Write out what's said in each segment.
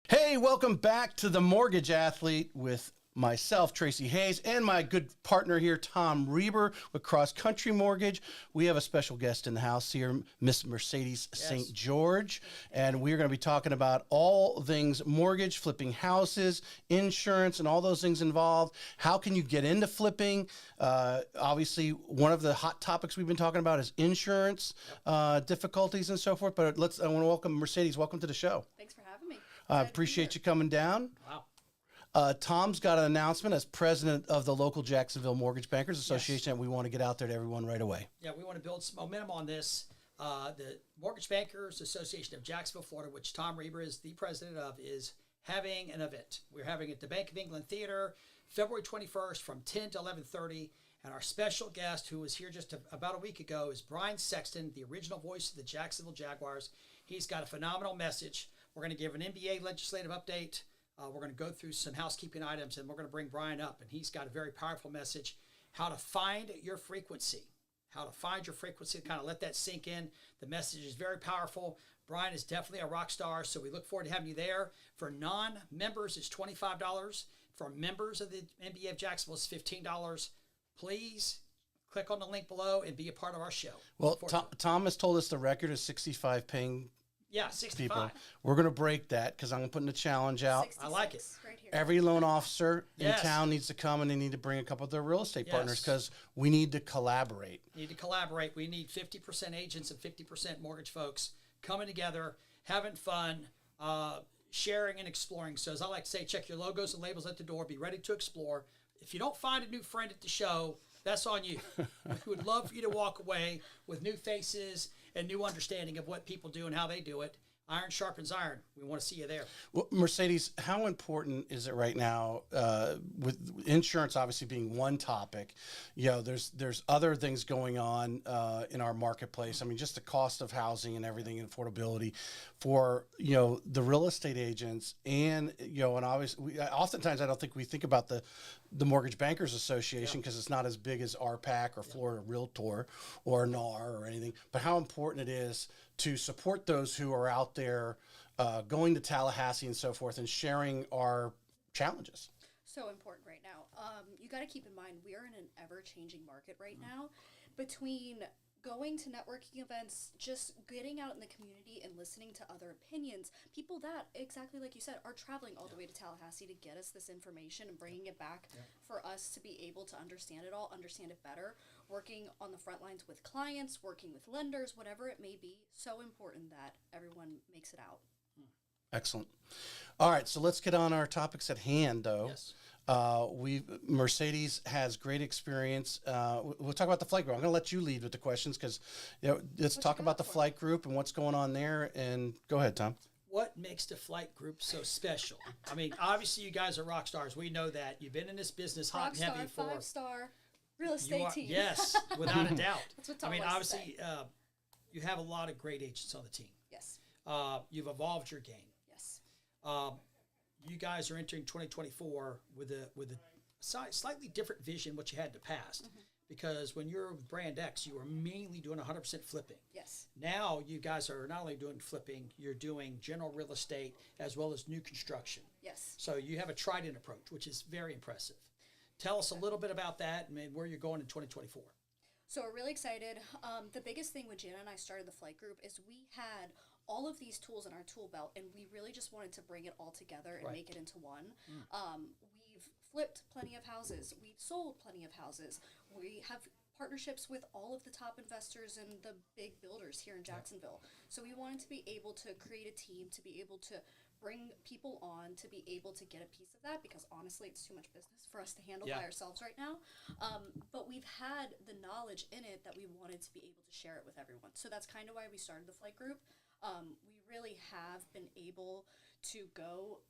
Hey, welcome back to The Mortgage Athlete with myself, Tracy Hayes, and my good partner here, Tom Reber with Cross Country Mortgage. We have a special guest in the house here, Miss Mercedes St. George, and we're going to be talking about all things mortgage, flipping houses, insurance, and all those things involved. How can you get into flipping? Obviously, one of the hot topics we've been talking about is insurance difficulties and so forth, but I want to welcome Mercedes. Welcome to the show. Thanks for having me. I appreciate you coming down. Wow. Tom's got an announcement as president of the local Jacksonville Mortgage Bankers Association that we want to get out there to everyone right away. Yeah, we want to build some momentum on this. The Mortgage Bankers Association of Jacksonville, Florida, which Tom Reber is the president of, is having an event. We're having it at the Bank of England Theater, February 21st from 10 to 11:30. And our special guest, who was here just about a week ago, is Brian Sexton, the original voice of the Jacksonville Jaguars. He's got a phenomenal message. We're going to give an NBA legislative update. We're going to go through some housekeeping items, and we're going to bring Brian up. And he's got a very powerful message, how to find your frequency. How to find your frequency, kind of let that sink in. The message is very powerful. Brian is definitely a rock star, so we look forward to having you there. For non-members, it's $25. For members of the NBA of Jacksonville, it's $15. Please click on the link below and be a part of our show. Well, Tom has told us the record is 65 paying 65. people. We're going to break that because I'm putting a challenge out. I like it. Right here. Every loan officer in Yes. town needs to come, and they need to bring a couple of their real estate Yes. partners because we need to collaborate. Need to collaborate. We need 50% agents and 50% mortgage folks coming together, having fun, sharing and exploring. So as I like to say, check your logos and labels at the door. Be ready to explore. If you don't find a new friend at the show, that's on you. We would love for you to walk away with new faces and new understanding of what people do and how they do it. Iron sharpens iron. We want to see you there. Well, Mercedes, how important is it right now with insurance obviously being one topic? You know, there's other things going on in our marketplace. I mean, just the cost of housing and everything and affordability for, you know, the real estate agents and, you know, and obviously, oftentimes I don't think we think about the Mortgage Bankers Association because it's not as big as RPAC or Florida Realtor or NAR or anything, but how important it is to support those who are out there going to Tallahassee and so forth and sharing our challenges. So important right now. You got to keep in mind we are in an ever-changing market right now. Between going to networking events, just getting out in the community and listening to other opinions, people that, exactly like you said, are traveling all the way to Tallahassee to get us this information and bringing it back for us to be able to understand it all, understand it better, working on the front lines with clients, working with lenders, whatever it may be. So important that everyone makes it out. Excellent. All right, so let's get on our topics at hand, though. Yes. Mercedes has great experience. We'll talk about the flight group. I'm going to let you lead with the questions because let's talk about the flight group and what's going on there. And go ahead, Tom. What makes the flight group so special? I mean, obviously you guys are rock stars. We know that. You've been in this business hot and heavy for 5-star real estate team. Yes, without a doubt. That's what Tom I mean, likes to obviously, you have a lot of great agents on the team. Yes. You've evolved your game. Yes. You guys are entering 2024 with a slightly different vision what you had in the past. Because when you're with Brand X, you were mainly doing 100% flipping. Yes. Now you guys are not only doing flipping, you're doing general real estate as well as new construction. Yes. So you have a trident approach, which is very impressive. Tell us a little bit about that and where you're going in 2024. So we're really excited. The biggest thing when Jana and I started the flight group is we had all of these tools in our tool belt, and we really just wanted to bring it all together and make it into one. We've flipped plenty of houses. We've sold plenty of houses. We have partnerships with all of the top investors and the big builders here in Jacksonville. So we wanted to be able to create a team, to be able to bring people on, to be able to get a piece of that, because honestly it's too much business for us to handle by ourselves right now. But we've had the knowledge in it that we wanted to be able to share it with everyone. So that's kind of why we started the flight group. We really have been able to go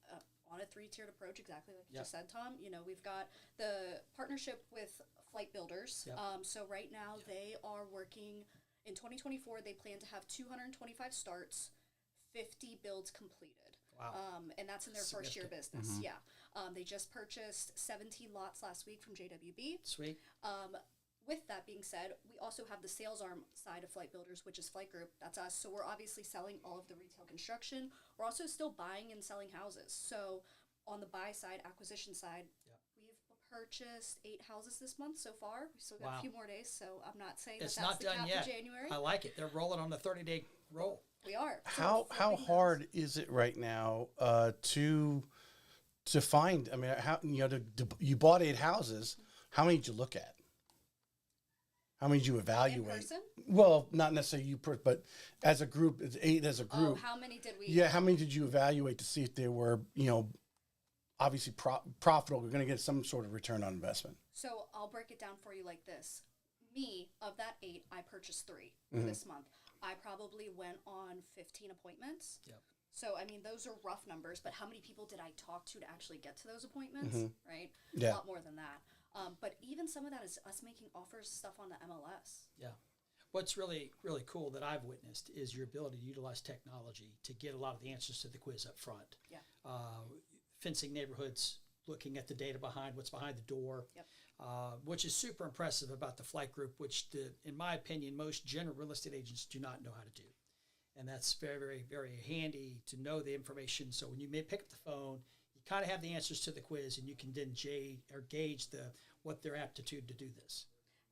on a 3-tiered approach, exactly like you just said, Tom. You know, we've got the partnership with Flight Builders. So right now they are working, in 2024, they plan to have 225 starts, 50 builds completed. Wow. And that's in their first year business. They just purchased 17 lots last week from JWB. Sweet. with that being said, we also have the sales arm side of Flight Builders, which is Flight Group. That's us. So we're obviously selling all of the retail construction. We're also still buying and selling houses. So on the buy side, acquisition side, we've purchased 8 houses this month so far. We still got a few more days, so I'm not saying It's that's not the done cap yet. for January. I like it. They're rolling on the 30-day roll. We are. So How we're flipping those. hard is it right now to find? I mean, how you bought 8 houses. How many did you look at? How many did you In evaluate? person? Well, not necessarily you, but as a group, it's 8 as a Oh, group. how many did we? Yeah, how many did you evaluate to see if they were, obviously profitable? We're going to get some sort of return on investment. So I'll break it down for you like this. Me, of that 8, I purchased 3 this month. I probably went on 15 appointments. Yep. So, I mean, those are rough numbers, but how many people did I talk to actually get to those appointments, right? Yeah. A lot more than that. But even some of that is us making offers stuff on the MLS. Yeah. What's really, really cool that I've witnessed is your ability to utilize technology to get a lot of the answers to the quiz up front. Yeah. Fencing neighborhoods, looking at the data behind what's behind the door, Yep. which is super impressive about the Flight Group, which, in my opinion, most general real estate agents do not know how to do. And that's very, very, very handy to know the information. So when you may pick up the phone, you kind of have the answers to the quiz, and you can then gauge what their aptitude to do this.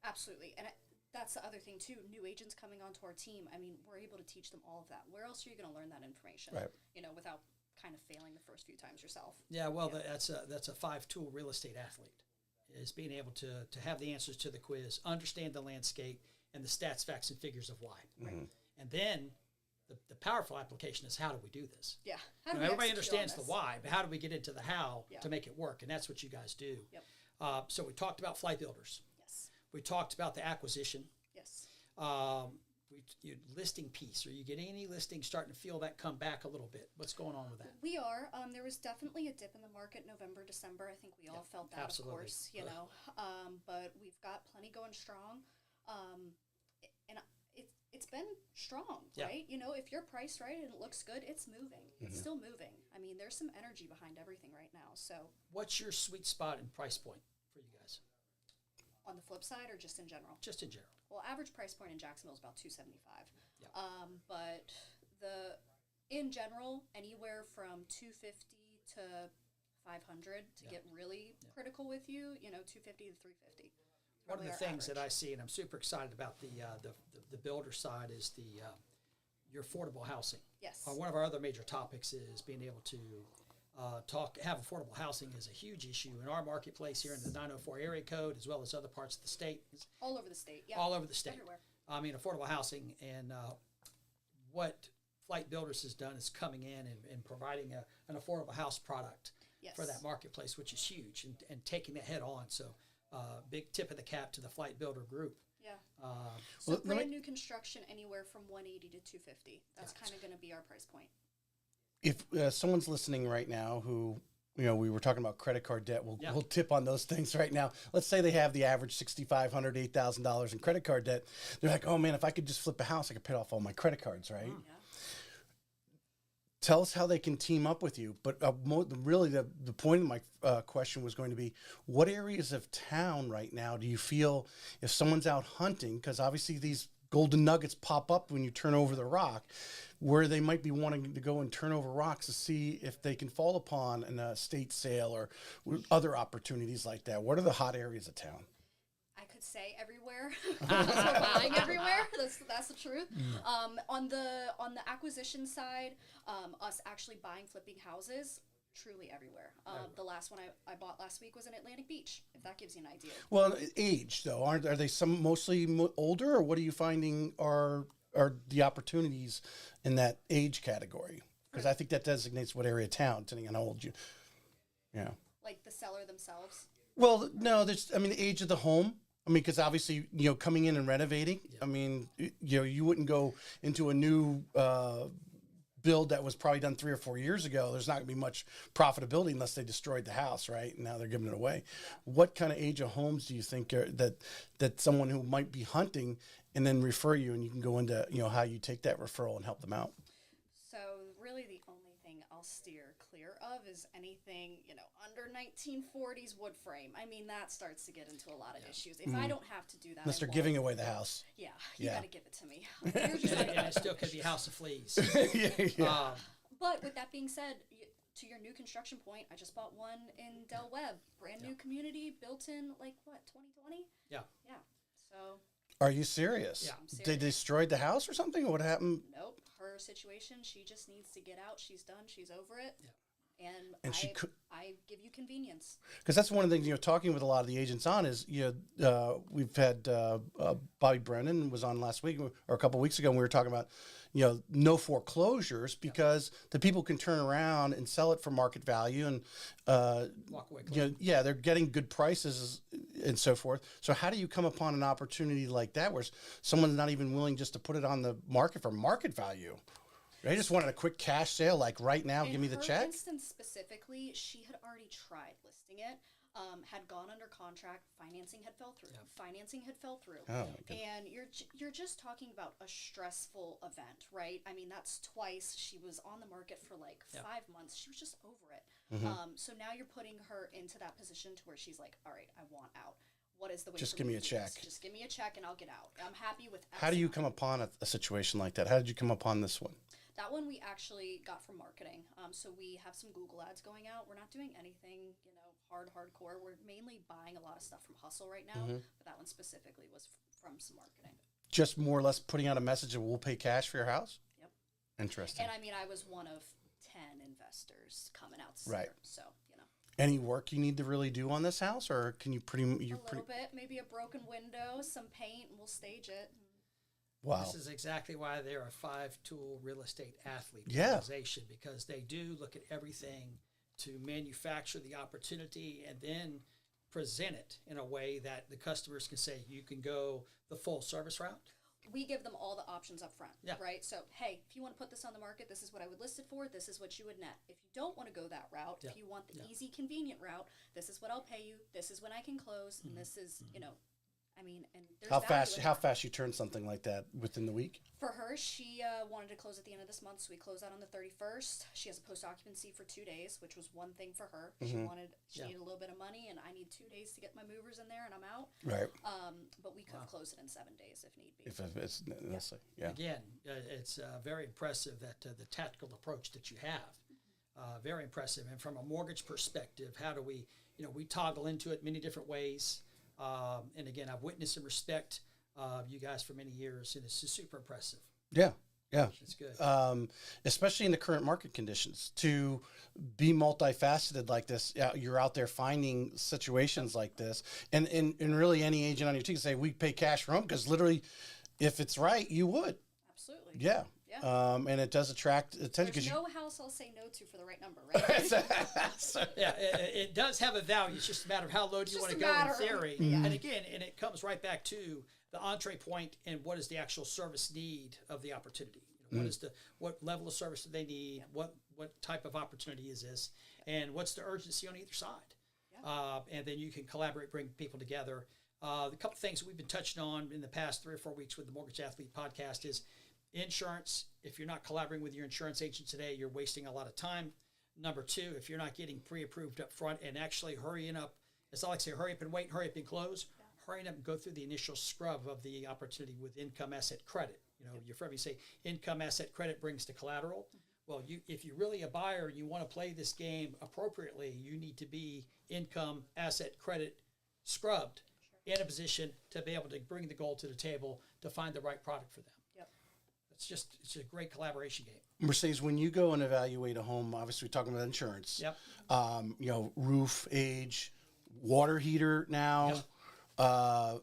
Absolutely. And that's the other thing, too. New agents coming onto our team, I mean, we're able to teach them all of that. Where else are you going to learn that information? Right. Without kind of failing the first few times yourself. Yeah, well, that's a 5-tool real estate athlete, is being able to have the answers to the quiz, understand the landscape, and the stats, facts, and figures of why. Mm-hmm. And then the powerful application is, how do we do this? Yeah. Everybody understands the why, but how do we get into the how Yeah. to make it work? And that's what you guys do. Yep. So we talked about Flight Builders. Yes. We talked about the acquisition. Yes. Your listing piece. Are you getting any listings starting to feel that come back a little bit? What's going on with that? We are. There was definitely a dip in the market November, December. I think we all felt that, absolutely. of course, but we've got plenty going strong. And it's been strong, Yeah. right? If you're priced right and it looks good, it's moving. It's still moving. I mean, there's some energy behind everything right now. So What's your sweet spot and price point for you guys? on the flip side or just in general? Just in general. Well, average price point in Jacksonville is about $275. Yeah. But in general, anywhere from $250 to $500 to get really critical with you. $250 to $350. One of the things that I see, and I'm super excited about the builder side, is your affordable housing. Yes. One of our other major topics is being able to have affordable housing is a huge issue in our marketplace here in the 904 area code, as well as other parts of the state. All over the state. Yeah. All over the state. Everywhere. I mean, affordable housing, and what Flight Builders has done is coming in and providing an affordable house product for that marketplace, which is huge, and taking that head on. So big tip of the cap to the Flight Builder group. Yeah. So So brand new construction anywhere from $180 to $250. That's kind of going to be our price point. If someone's listening right now who, we were talking about credit card debt, we'll tip on those things right now. Let's say they have the average $6,500, $8,000 in credit card debt. They're like, oh man, if I could just flip a house, I could pay off all my credit cards, right? Yeah. Tell us how they can team up with you. But really, the point of my question was going to be, what areas of town right now do you feel, if someone's out hunting, because obviously these golden nuggets pop up when you turn over the rock, where they might be wanting to go and turn over rocks to see if they can fall upon an estate sale or other opportunities like that? What are the hot areas of town? I could say everywhere. Because we're buying everywhere. That's the truth. On the acquisition side, us actually buying, flipping houses, truly everywhere. The last one I bought last week was in Atlantic Beach, if that gives you an idea. Well, age though, are they some mostly older, or what are you finding are the opportunities in that age category? Because I think that designates what area of town, depending on how old you. Yeah. Like the seller themselves. Well, no, the age of the home. Because obviously, coming in and renovating. You wouldn't go into a new build that was probably done 3 or 4 years ago. There's not going to be much profitability unless they destroyed the house, right? And now they're giving it away. What kind of age of homes do you think that someone who might be hunting and then refer you, and you can go into how you take that referral and help them out? So really the only thing I'll steer clear above is anything, under 1940s wood frame. I mean, that starts to get into a lot of issues. If I don't have to do that, Unless they're giving away the house. Yeah, you Yeah. got to give it to me. You're just And it still could be a house of fleas. Yeah. But with that being said, to your new construction point, I just bought one in Del Webb, brand new community, built in 2020? Yeah. Yeah. So Are you serious? Yeah. I'm serious. They destroyed the house or something? What happened? Nope. Her situation, she just needs to get out. She's done. She's over it. Yeah. And she could. I give you convenience. Because that's one of the things, talking with a lot of the agents on is, we've had Bobby Brennan was on last week or a couple of weeks ago, and we were talking about, no foreclosures because the people can turn around and sell it for market value and, Walk away. they're getting good prices and so forth. So how do you come upon an opportunity like that where someone's not even willing just to put it on the market for market value? They just wanted a quick cash sale, like right now, give me the check. In her instance specifically, she had already tried listing it, had gone under contract, financing had fell through. Oh, my goodness. And you're just talking about a stressful event, right? I mean, that's twice. She was on the market for 5 months. She was just over it. So now you're putting her into that position to where she's like, all right, I want out. What is the way? Just for give me to a do this? check. Just give me a check and I'll get out. I'm happy with X How do you amount. come upon a situation like that? How did you come upon this one? That one we actually got from marketing. So we have some Google ads going out. We're not doing anything, hardcore. We're mainly buying a lot of stuff from Hustle right now, but that one specifically was from some marketing. Just more or less putting out a message of we'll pay cash for your house? Yep. Interesting. And I mean, I was one of 10 investors coming out. Right. So, Any work you need to really do on this house, or can you a little bit, maybe a broken window, some paint, and we'll stage it. Wow. This is exactly why they're a 5-tool real estate athlete Yeah. organization, because they do look at everything to manufacture the opportunity and then present it in a way that the customers can say, you can go the full service route. We give them all the options up front, Yeah. right? So, hey, if you want to put this on the market, this is what I would list it for. This is what you would net. If you don't want to go that route, if you want the easy, convenient route, this is what I'll pay you. This is when I can close, and this is, and there's How value fast? in How that. fast you turn something like that within the week? For her, she wanted to close at the end of this month, so we closed out on the 31st. She has a post occupancy for 2 days, which was one thing for her. She needed a little bit of money, and I need 2 days to get my movers in there, and I'm out. Right. But we could close it in 7 days if need be. If it's necessary. Yeah. Again, it's very impressive that the tactical approach that you have, very impressive. And from a mortgage perspective, how do we, we toggle into it many different ways. And again, I've witnessed and respect you guys for many years, and it's just super impressive. Yeah. Yeah. It's good. Especially in the current market conditions, to be multifaceted like this. You're out there finding situations like this, and really any agent on your team can say we pay cash for home because literally, if it's right, you would. Absolutely. Yeah. Yeah. And it does attract attention There's because no house I'll say no to for the right number, right? Yeah, it does have a value. It's just a matter of how low do you want to go in theory. And again, and it comes right back to the entree point and what is the actual service need of the opportunity. What level of service do they need? What type of opportunity is this? And what's the urgency on either side? And then you can collaborate, bring people together. The couple things that we've been touching on in the past 3 or 4 weeks with the Mortgage Athlete podcast is insurance. If you're not collaborating with your insurance agent today, you're wasting a lot of time. Number 2, if you're not getting pre-approved up front and actually hurrying up, as I like to say, hurry up and wait, hurry up and close, hurrying up and go through the initial scrub of the opportunity with income asset credit. You've heard me say income asset credit brings the collateral. Well, if you're really a buyer and you want to play this game appropriately, you need to be income asset credit scrubbed in a position to be able to bring the goal to the table to find the right product for them. It's a great collaboration game. Mercedes, when you go and evaluate a home, obviously we're talking about insurance. Yep. Roof age, water heater now. That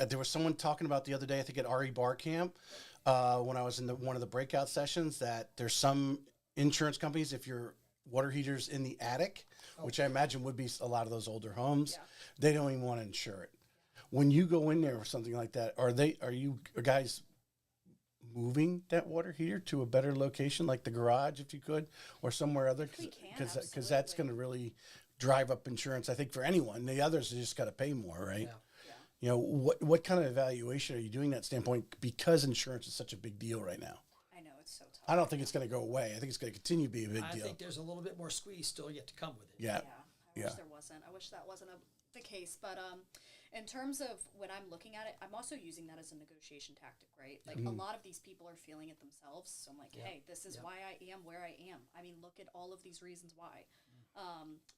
there was someone talking about the other day, I think at RE Bar Camp, when I was in one of the breakout sessions, that there's some insurance companies, if your water heater's in the attic, which I imagine would be a lot of those older homes, they don't even want to insure it. When you go in there or something like that, are you guys moving that water heater to a better location, like the garage, if you could, or somewhere other? We can, Because that's going to really drive up insurance, I think, for anyone. The others just got to pay more, right? Yeah. What kind of evaluation are you doing that standpoint? Because insurance is such a big deal right now. I know, it's so tough. I don't think it's going to go away. I think it's going to continue to be a big I deal. think there's a little bit more squeeze still yet to come with it. Yeah. I wish there wasn't. I wish that wasn't the case. But in terms of when I'm looking at it, I'm also using that as a negotiation tactic, right? Like a lot of these people are feeling it themselves. So I'm like, hey, this is why I am where I am. I mean, look at all of these reasons why.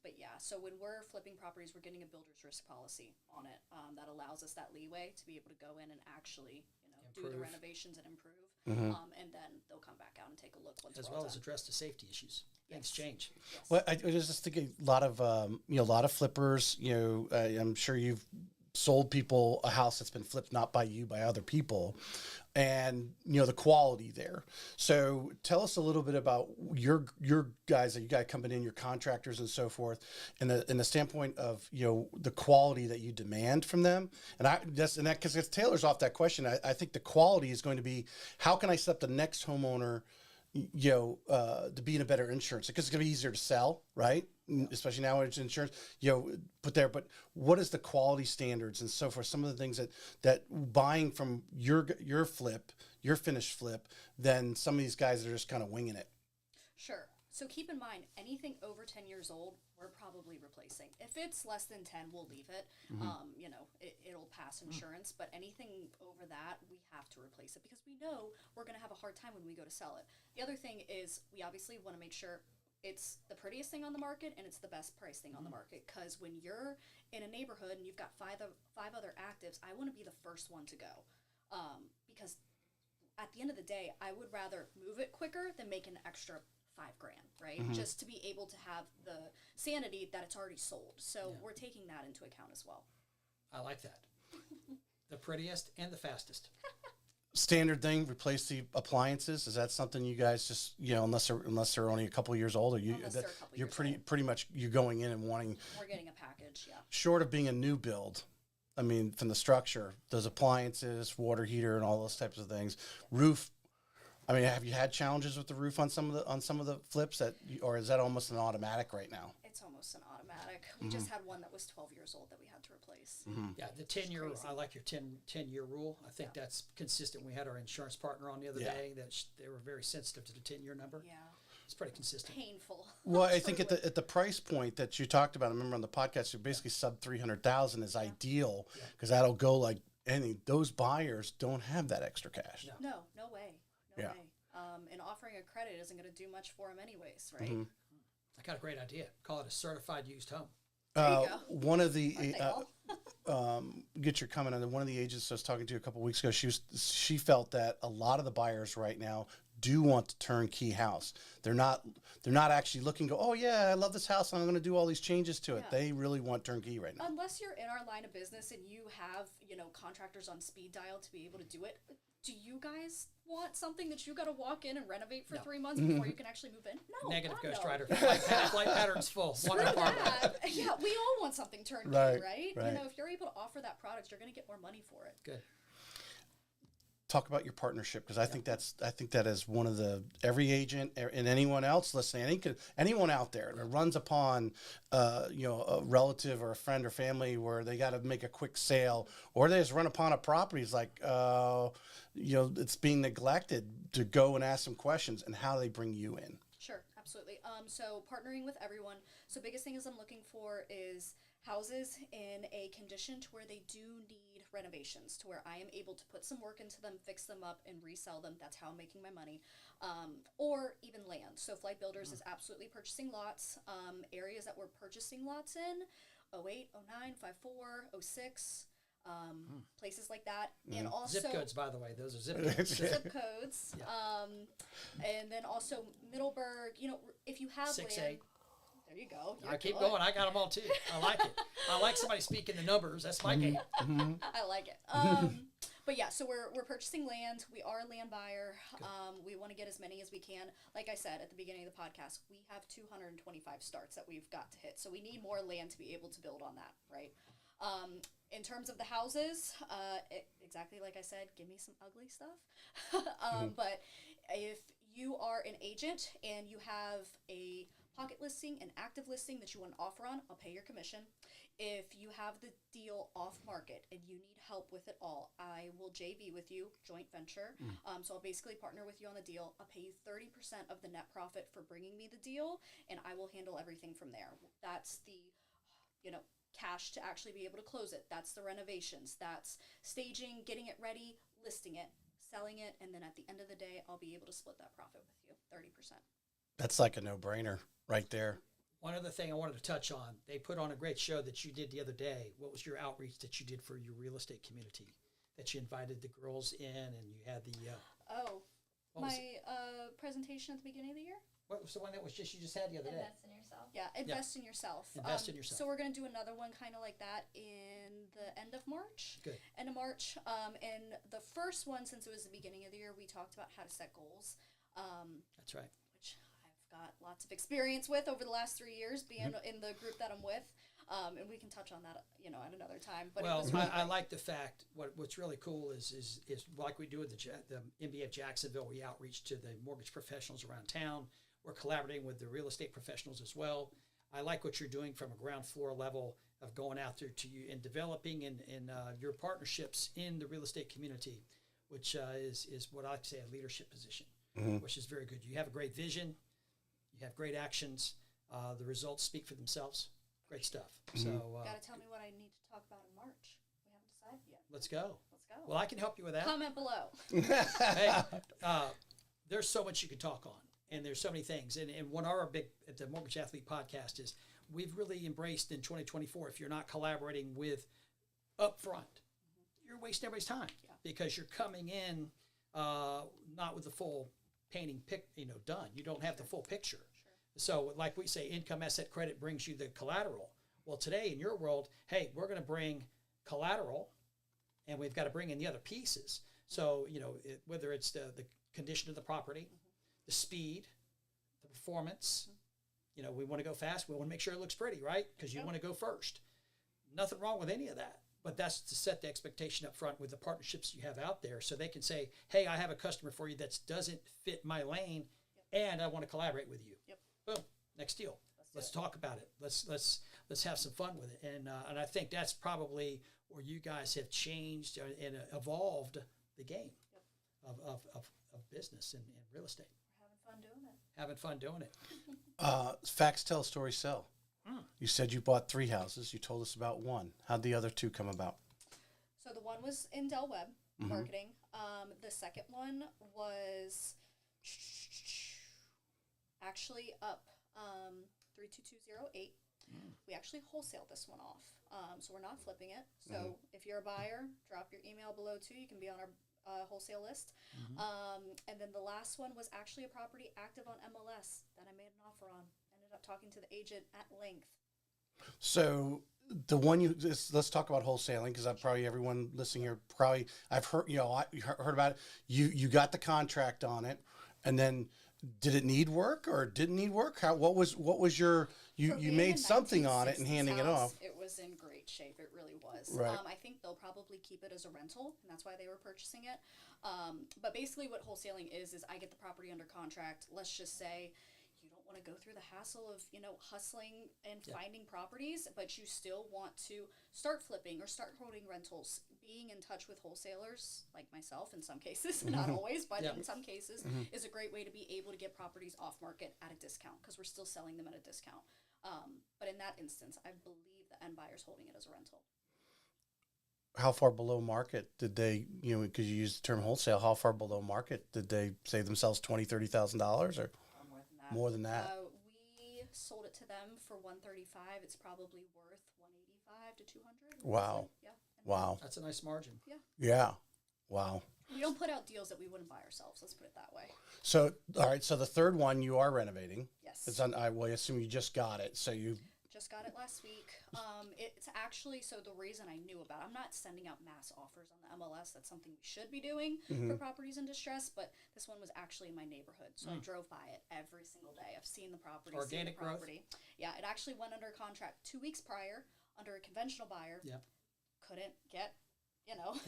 But yeah, so when we're flipping properties, we're getting a builder's risk policy on it that allows us that leeway to be able to go in and actually, do the renovations and improve. And then they'll come back out and take a look once As we're well all as done. address the safety issues. Things change. Yes. Well, I was just thinking a lot of a lot of flippers. I'm sure you've sold people a house that's been flipped not by you, by other people, and the quality there. So tell us a little bit about your guys that you got coming in, your contractors and so forth, in the standpoint of the quality that you demand from them. And that because it tailors off that question. I think the quality is going to be, how can I set up the next homeowner to be in a better insurance, because it's going to be easier to sell, right? Especially now it's insurance, put there. But what is the quality standards and so forth? Some of the things that buying from your flip, your finished flip, than some of these guys that are just kind of winging it. Sure. So keep in mind, anything over 10 years old, we're probably replacing. If it's less than 10, we'll leave it. It'll pass insurance. But anything over that, we have to replace it because we know we're going to have a hard time when we go to sell it. The other thing is we obviously want to make sure it's the prettiest thing on the market and it's the best price thing on the market. Because when you're in a neighborhood and you've got five other actives, I want to be the first one to go. Because at the end of the day, I would rather move it quicker than make an extra $5,000, right? Just to be able to have the sanity that it's already sold. So we're taking that into account as well. I like that. The prettiest and the fastest. Standard thing, replace the appliances. Is that something you guys just unless they're only a couple years old, or Unless they're a couple you're years old. pretty much you're going in and wanting, We're getting a package, yeah. short of being a new build. I mean, from the structure, those appliances, water heater, and all those types of things. Roof. I mean, have you had challenges with the roof on some of the flips or is that almost an automatic right now? It's almost an automatic. We just had one that was 12 years old that we had to replace. Yeah, the 10-year, crazy. I like your 10-year rule. I think that's consistent. We had our insurance partner on the other day that they were very sensitive to the 10-year number. Yeah. It's pretty consistent. Painful. Well, I think at the price point that you talked about, I remember on the podcast, you're basically sub 300,000 is ideal, because that'll go like any. Those buyers don't have that extra cash. No way. No Yeah. way. And offering a credit isn't going to do much for them anyways, right? I got a great idea. Call it a certified used home. There you go. One of the Aren't they all? get your comment on it. One of the agents I was talking to a couple of weeks ago, she felt that a lot of the buyers right now do want the turnkey house. They're not actually looking to go, oh yeah, I love this house and I'm going to do all these changes to it. Yeah. They really want turnkey right now. Unless you're in our line of business and you have, contractors on speed dial to be able to do it, do you guys want something that you got to walk in and renovate for 3 months before you can actually move in? No. Negative God, Ghost no. Rider. Flight patterns full. One Screw apartment. that. Yeah, we all want something turnkey, Right, right? right. If you're able to offer that product, you're going to get more money for it. Good. Talk about your partnership, because I think that is one of every agent and anyone else listening, anyone out there that runs upon a relative or a friend or family where they got to make a quick sale, or they just run upon a property, it's like it's being neglected, to go and ask some questions, and how they bring you in. Sure, absolutely. So partnering with everyone. So biggest thing is I'm looking for is houses in a condition to where they do need renovations, to where I am able to put some work into them, fix them up, and resell them. That's how I'm making my money. Or even land. So Flight Builders is absolutely purchasing lots. Areas that we're purchasing lots in, 08, 09, 54, 06, places like that. And also Zip codes, by the way. Those are zip codes. zip codes. And then also Middleburg, if you have 6A. land. There you go. I keep going. I got them all too. I like it. I like somebody speaking the numbers. That's my game. I like it. But yeah, so we're purchasing land. We are a land buyer. We want to get as many as we can. Like I said at the beginning of the podcast, we have 225 starts that we've got to hit. So we need more land to be able to build on that, right? In terms of the houses, exactly like I said, give me some ugly stuff. But if you are an agent and you have a pocket listing, an active listing that you want to offer on, I'll pay your commission. If you have the deal off market and you need help with it all, I will JV with you, joint venture. So I'll basically partner with you on the deal. I'll pay you 30% of the net profit for bringing me the deal, and I will handle everything from there. That's the, cash to actually be able to close it. That's the renovations. That's staging, getting it ready, listing it, selling it, and then at the end of the day, I'll be able to split that profit with you, 30%. That's like a no-brainer right there. One other thing I wanted to touch on, they put on a great show that you did the other day. What was your outreach that you did for your real estate community? That you invited the girls in and you had the... presentation at the beginning of the year? What was the one that was you just had the other day? Invest in yourself. Yeah, invest in yourself. Invest in yourself. So we're going to do another one kind of like that in the end of March. Good. End of March. And the first one, since it was the beginning of the year, we talked about how to set goals. That's right. Which I've got lots of experience with over the last 3 years being in the group that I'm with. And we can touch on that, at another time. But Well, it was really I great. like the fact, what's really cool is like we do at the MBA of Jacksonville, we outreach to the mortgage professionals around town. We're collaborating with the real estate professionals as well. I like what you're doing from a ground floor level of going out there to you and developing your partnerships in the real estate community, which is what I say a leadership position, which is very good. You have a great vision. You have great actions. The results speak for themselves. Great stuff. So Got to tell me what I need to talk about in March. We haven't decided yet. let's go. Let's go. Well, I can help you with that. Comment below. Hey, there's so much you can talk on, and there's so many things. And what our big at the Mortgage Athlete podcast is, we've really embraced in 2024. If you're not collaborating with upfront, you're wasting everybody's time because you're coming in not with the full painting done. You don't have the full picture. So, like we say, income, asset, credit brings you the collateral. Well, today in your world, hey, we're going to bring collateral, and we've got to bring in the other pieces. So, whether it's the condition of the property, the speed, the performance, we want to go fast. We want to make sure it looks pretty, right? Because you want to go first. Nothing wrong with any of that. But that's to set the expectation up front with the partnerships you have out there so they can say, hey, I have a customer for you that doesn't fit my lane, and I want to collaborate with you. Yep. Boom, next deal. Let's talk about it. Let's have some fun with it. And I think that's probably where you guys have changed and evolved the game of business and real estate. We're having fun doing it. Having fun doing it. Facts tell, stories sell. You said you bought 3 houses. You told us about one. How'd the other 2 come about? So the one was in Del Webb marketing. The second one was actually up 32208. We actually wholesaled this one off. So we're not flipping it. So if you're a buyer, drop your email below too. You can be on our wholesale list. And then the last one was actually a property active on MLS that I made an offer on. Ended up talking to the agent at length. So the one let's talk about wholesaling, because everyone listening here I've heard I heard about it. You got the contract on it, and then did it need work or didn't need work? What was your you made something on it and handing it off? It was in great shape. It really was. Right. I think they'll probably keep it as a rental, and that's why they were purchasing it. But basically, what wholesaling is I get the property under contract. Let's just say you don't want to go through the hassle of hustling and finding properties, but you still want to start flipping or start holding rentals. Being in touch with wholesalers like myself in some cases, not always, but in some cases, is a great way to be able to get properties off market at a discount because we're still selling them at a discount. But in that instance, I believe the end buyer's holding it as a rental. How far below market did they, because you used the term wholesale, how far below market did they save themselves $20,000-$30,000 or more than that? We sold it to them for $135. It's probably worth $185 to $200. Wow. Yeah. Wow. That's a nice margin. Yeah. Wow. We don't put out deals that we wouldn't buy ourselves. Let's put it that way. So, all right. So the third one you are renovating. Yes. It's on. I assume you just got it. So you. Just got it last week. It's actually, so the reason I knew about it, I'm not sending out mass offers on the MLS. That's something we should be doing for properties in distress, but this one was actually in my neighborhood. So I drove by it every single day. I've seen the property, Organic growth? Yeah, it actually went under contract 2 weeks prior under a conventional buyer. Yep. Couldn't get,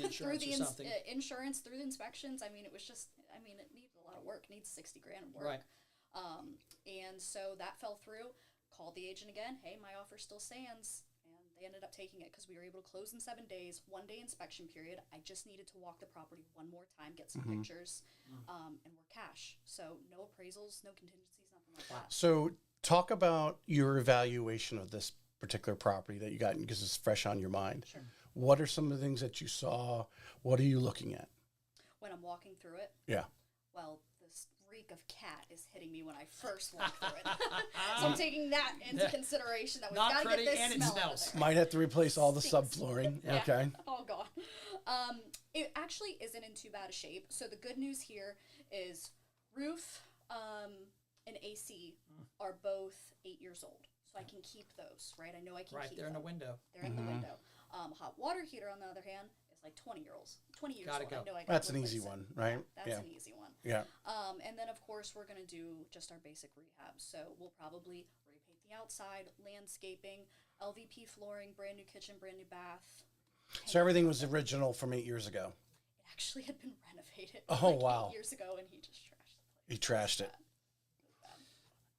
Insurance through the or something. Insurance, through the inspections. I mean, it was just, it needed a lot of work. It needs $60,000 of work. Right. And so that fell through. Called the agent again. Hey, my offer still stands. And they ended up taking it because we were able to close in 7 days, 1 day inspection period. I just needed to walk the property one more time, get some pictures, and we're cash. So no appraisals, no contingencies, nothing like that. So talk about your evaluation of this particular property that you got because it's fresh on your mind. Sure. What are some of the things that you saw? What are you looking at? When I'm walking through it, Yeah. well, this reek of cat is hitting me when I first walk through it. So I'm taking that into consideration, that we've Not got to pretty get this and it smell out smells. of there. Might have to replace all the Stinks. subflooring. Yeah. Okay. Oh god. It actually isn't in too bad a shape. So the good news here is roof and AC are both 8 years old. So I can keep those, right? I know I can Right keep there in them. the window. They're in the window. Hot water heater, on the other hand, is like 20 years old. Gotta old. go. I know I That's gotta an easy replace it. one, right? That's Yeah. an easy one. Yeah. And then, of course, we're going to do just our basic rehab. So we'll probably repaint the outside, landscaping, LVP flooring, brand new kitchen, brand new bath. So everything was original from 8 years ago. It actually had been renovated Oh, like wow. 8 years ago, and he just trashed the place. He trashed it.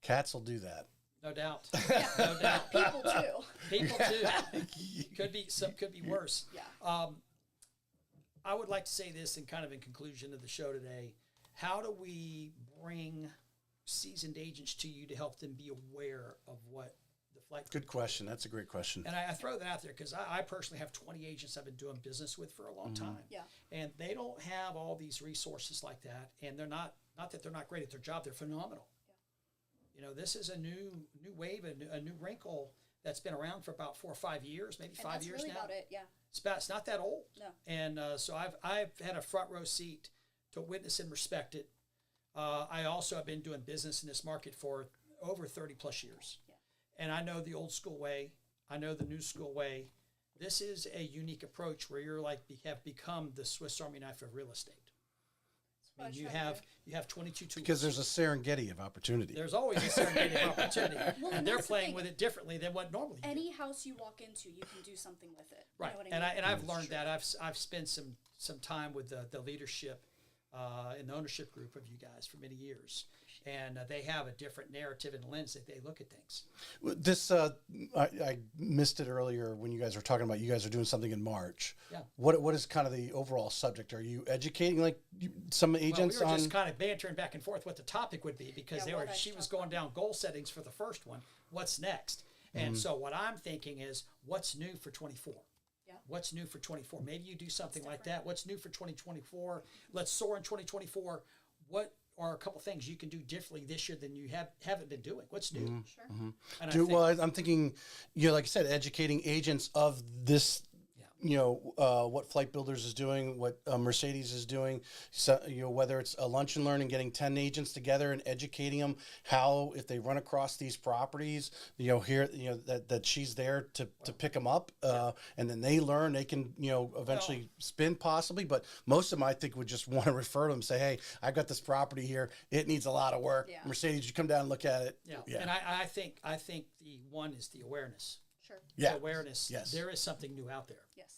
Cats will do that. No doubt. Yeah. No doubt. People too. People too. Could be worse. Yeah. I would like to say this in kind of in conclusion of the show today. How do we bring seasoned agents to you to help them be aware of what the flight? Good question. That's a great question. And I throw that out there because I personally have 20 agents I've been doing business with for a long time. Yeah. And they don't have all these resources like that. And they're not that they're not great at their job, they're phenomenal. You know, this is a new wave, a new wrinkle that's been around for about 4 or 5 years, maybe And 5 that's years really now. about it. Yeah. It's not that old. No. And so I've had a front row seat to witness and respect it. I also have been doing business in this market for over 30 plus years. Yeah. And I know the old school way. I know the new school way. This is a unique approach where you're have become the Swiss Army knife of real estate. I mean, you have 22 tools. Because there's a Serengeti of opportunity. There's always a serendipity opportunity, Well, and they're that's the playing thing. with it differently than what normally. You do. Any house you walk into, you can do something with it. Right, You know what and I mean? I've learned that. I've spent some time with the leadership and the ownership group of you guys for many years, and they have a different narrative and lens that they look at things. This, I missed it earlier when you guys were talking about you guys are doing something in March. Yeah. What is kind of the overall subject? Are you educating some agents Well, we were on? just kind of bantering back and forth what the topic would be because Yeah, she was going down goal settings for the first one. What's next? Mm-hmm. And so what I'm thinking is, what's new for 24? Yeah. What's new for 24? Maybe you do something like that. What's new for 2024? Let's soar in 2024. What are a couple things you can do differently this year than you haven't been doing? What's new? Mm-hmm. Sure. And I think, I'm thinking, like I said, educating agents of this. What Flight Builders is doing, what Mercedes is doing. So, whether it's a lunch and learn and getting 10 agents together and educating them how, if they run across these properties, that she's there to pick them up, and then they learn. They can eventually spin possibly, but most of them I think would just want to refer to them, say, hey, I got this property here. It needs a lot of work. Yeah. Mercedes, you come down and look at it. yeah. And I think the one is the awareness. Sure. Yeah. The awareness. Yes. There is something new out there. Yes.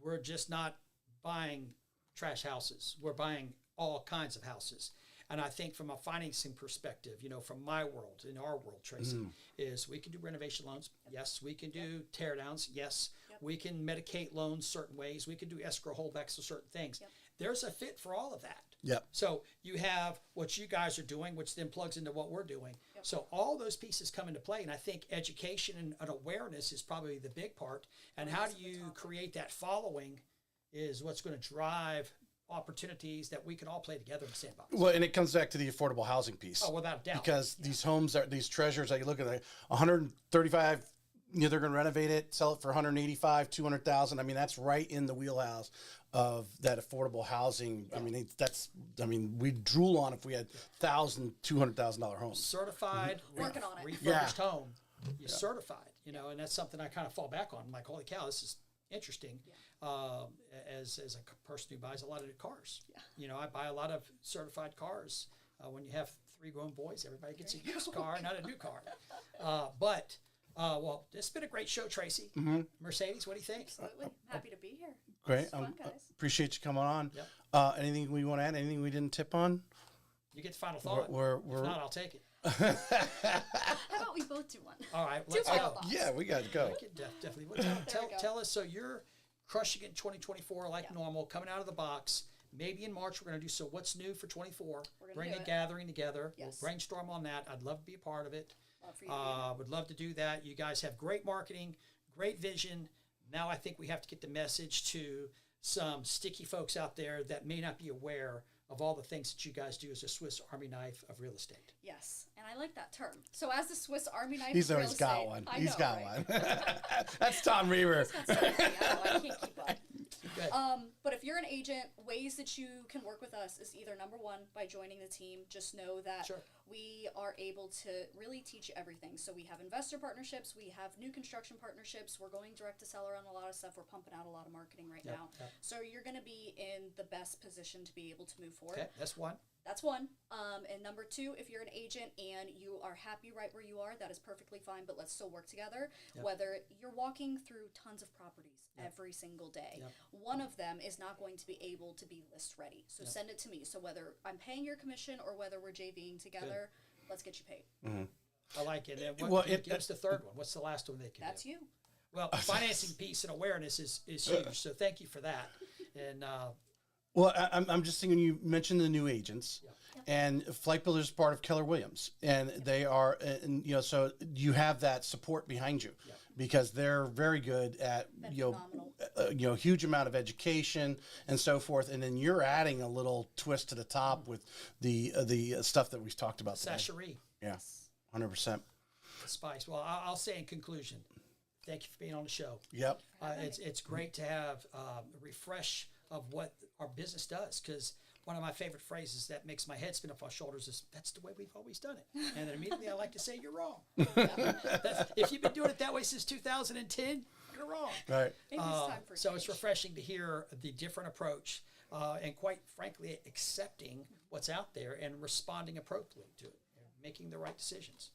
We're just not buying trash houses. We're buying all kinds of houses. And I think from a financing perspective, from my world, in our world, Tracy, is we can do renovation loans. Yes. We can do tear downs. Yes. We can medicate loans certain ways. We can do escrow holdbacks of certain things. Yep. There's a fit for all of that. Yep. So you have what you guys are doing, which then plugs into what we're doing. Yep. So all those pieces come into play, and I think education and awareness is probably the big part. And how do you create that following is what's going to drive opportunities that we can all play together in the sandbox. Well, and it comes back to the affordable housing piece. Oh, without a doubt. Because these homes these treasures that you look at, 135. They're going to renovate it, sell it for 185, 200,000. I mean, that's right in the wheelhouse of that affordable housing. I mean, we drool on if we had $200,000 homes. Certified, Working on it. refurbished home, you're certified, and that's something I kind of fall back on. I'm like, holy cow, this is interesting. As a person who buys a lot of new cars, I buy a lot of certified cars. When you have 3 grown boys, everybody gets a used car, not a new car. Well, this has been a great show, Tracy. Mercedes, what do you think? Absolutely. Happy to be here. Great. It's fun, guys. Appreciate you coming on. Yep. Anything we want to add? Anything we didn't tip on? You get the final thought. We're If not, I'll take it. How about we both do one? All right. Two Let's final go. thoughts. yeah, we got to go. Okay, definitely. Well, There we go. tell us. So you're crushing it in 2024 like Yeah. normal, coming out of the box. Maybe in March we're going to do so. What's new for 24? We're gonna Bring do a it. gathering together. Yes. We'll brainstorm on that. I'd love to be a part of it. Love for you to be here. Would love to do that. You guys have great marketing, great vision. Now I think we have to get the message to some sticky folks out there that may not be aware of all the things that you guys do as a Swiss Army knife of real estate. Yes, and I like that term. So as the Swiss Army knife, He's of real always got estate, one. I He's know, got right? one. That's Tom Reaver. He's got so many. I know, I can't keep up. Good. But if you're an agent, ways that you can work with us is either number one, by joining the team. Just know that Sure. we are able to really teach you everything. So we have investor partnerships, we have new construction partnerships, we're going direct to seller on a lot of stuff, we're pumping out a lot of marketing right Yep, now. yep. So you're going to be in the best position to be able to move forward. Okay, that's one. That's one. And number two, if you're an agent and you are happy right where you are, that is perfectly fine, but let's still work together. Yep. Whether you're walking through tons of properties every single day, Yep. one of them is not going to be able to be list ready. So send it to me. So whether I'm paying your commission or whether we're JVing together, let's get you paid. I like it. And Well, give us the third one. What's the last one they can That's do? you. Well, financing piece and awareness is huge. So thank you for that. And Well, I'm just thinking you mentioned the new agents, and Flight Builder is part of Keller Williams, and they are, and so you have that support behind you, because they're very good at phenomenal. huge amount of education and so forth, and then you're adding a little twist to the top with the stuff that we've talked about today. Sacherie, Yeah, 100%. the spice. Well, I'll say in conclusion, thank you for being on the show. Yep. It's great to have a refresh of what our business does, because one of my favorite phrases that makes my head spin up my shoulders is, that's the way we've always done it. And then immediately I like to say, you're wrong. If you've been doing it that way since 2010, you're wrong. Right. Maybe it's time for So it's change. refreshing to hear the different approach and quite frankly, accepting what's out there and responding appropriately to it, and making the right decisions.